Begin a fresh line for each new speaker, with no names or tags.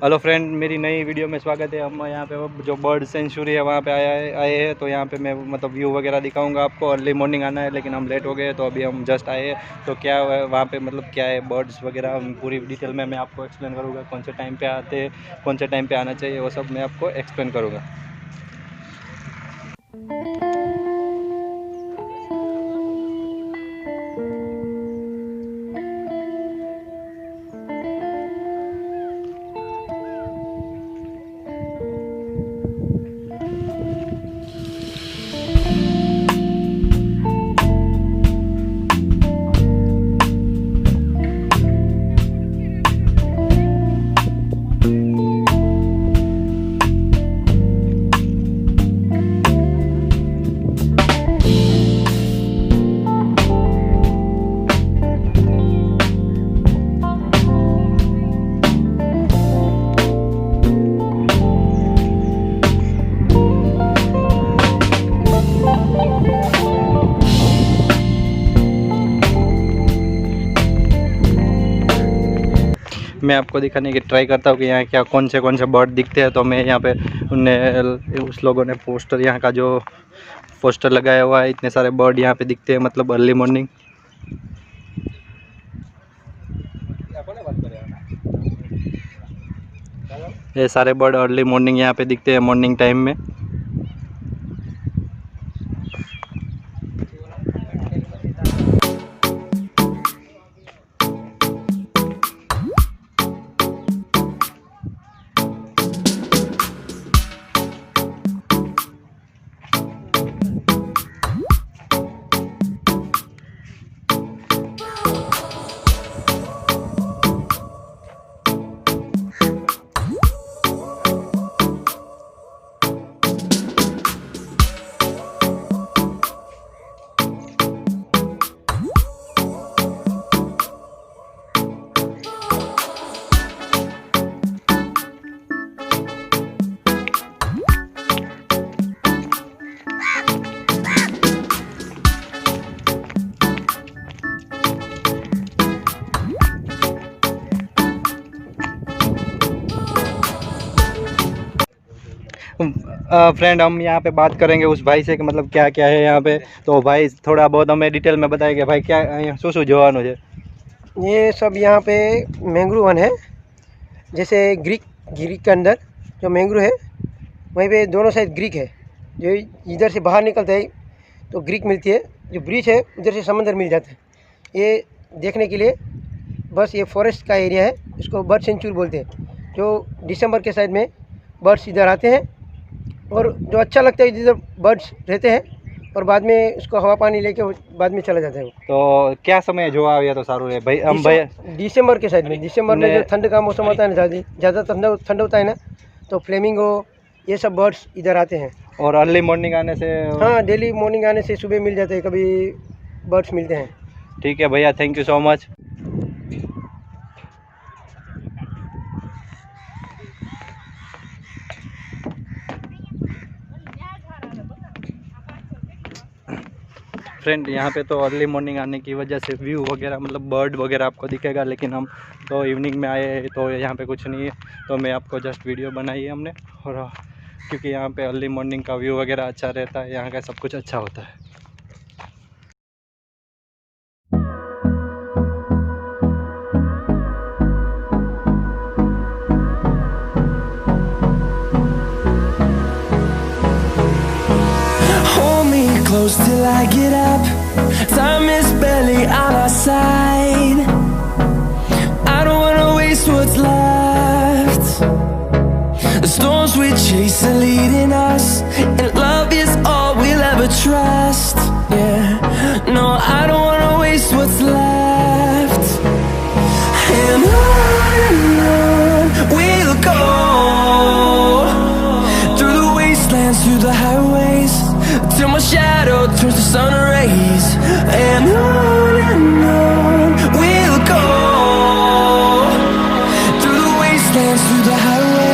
Hello friend, मेरी नई video में स्वागत है। हम यहाँ पे जो बर्ड सेंचुरी है वहाँ पे आए हैं। तो यहाँ पे मैं मतलब व्यू वगैरह दिखाऊंगा आपको। अर्ली मॉर्निंग आना है लेकिन हम लेट हो गए, तो अभी हम जस्ट आए हैं। तो क्या वहाँ पे मतलब क्या है बर्ड्स वगैरह पूरी डिटेल में मैं आपको एक्सप्लेन करूँगा। कौन से टाइम पे आते हैं, कौन से टाइम पे आना चाहिए, वो सब मैं आपको एक्सप्लेन करूँगा। मैं आपको दिखाने की ट्राई करता हूँ कि यहाँ क्या कौन से बर्ड दिखते हैं। तो मैं यहाँ पे उन्हें उस लोगों ने पोस्टर, यहाँ का जो पोस्टर लगाया हुआ है, इतने सारे बर्ड यहाँ पे दिखते हैं मतलब अर्ली मॉर्निंग। ये सारे बर्ड अर्ली मॉर्निंग यहाँ पे दिखते हैं मॉर्निंग टाइम में। फ्रेंड, हम यहाँ पे बात करेंगे उस भाई से कि मतलब क्या क्या है यहाँ पे। तो भाई थोड़ा बहुत हमें डिटेल में बताएंगे भाई, क्या शू જોવાનું છે।
ये सब यहाँ पे मैंग्रोव वन है। जैसे ग्रीक के अंदर जो मैंग्रोव है वहीं पे दोनों साइड ग्रीक है। जो इधर से बाहर निकलता है तो ग्रीक मिलती है, जो ब्रिज है उधर से समंदर मिल जाता है। ये देखने के लिए बस ये फॉरेस्ट का एरिया है, इसको बर्ड सेंचुरी बोलते हैं। जो दिसंबर के साइड में बर्ड्स इधर आते हैं और जो अच्छा लगता है इधर बर्ड्स रहते हैं, और बाद में उसको हवा पानी लेके बाद में चला जाता है।
तो क्या समय जो आया तो सारू है भाई। हम भाई
दिसंबर के साइड में, दिसंबर में जो ठंड का मौसम होता है ना, ज़्यादा ठंड होता है ना, तो फ्लेमिंगो ये सब बर्ड्स इधर आते हैं।
और अर्ली मॉर्निंग आने से,
हाँ, डेली मॉर्निंग आने से सुबह मिल जाते हैं, कभी बर्ड्स मिलते हैं।
ठीक है भैया, thank you so much. Friend, यहाँ पे तो अर्ली मॉर्निंग आने की वजह से व्यू वगैरह मतलब बर्ड वगैरह आपको दिखेगा, लेकिन हम तो इवनिंग में आए हैं तो यहाँ पे कुछ नहीं है। तो मैं आपको जस्ट वीडियो बनाई है हमने, और क्योंकि यहाँ पे अर्ली मॉर्निंग का व्यू वगैरह अच्छा रहता है, यहाँ का सब कुछ अच्छा होता है।
Close till I get up. Time is barely on our side. I don't wanna waste what's left. The storms we chase are leading us, and love is all we'll ever trust. Yeah, no, I don't wanna waste what's left. And on we'll go, through the wastelands, through the highways, till my shadow turns to sun rays. And on we'll go, through the wastelands, through the highways.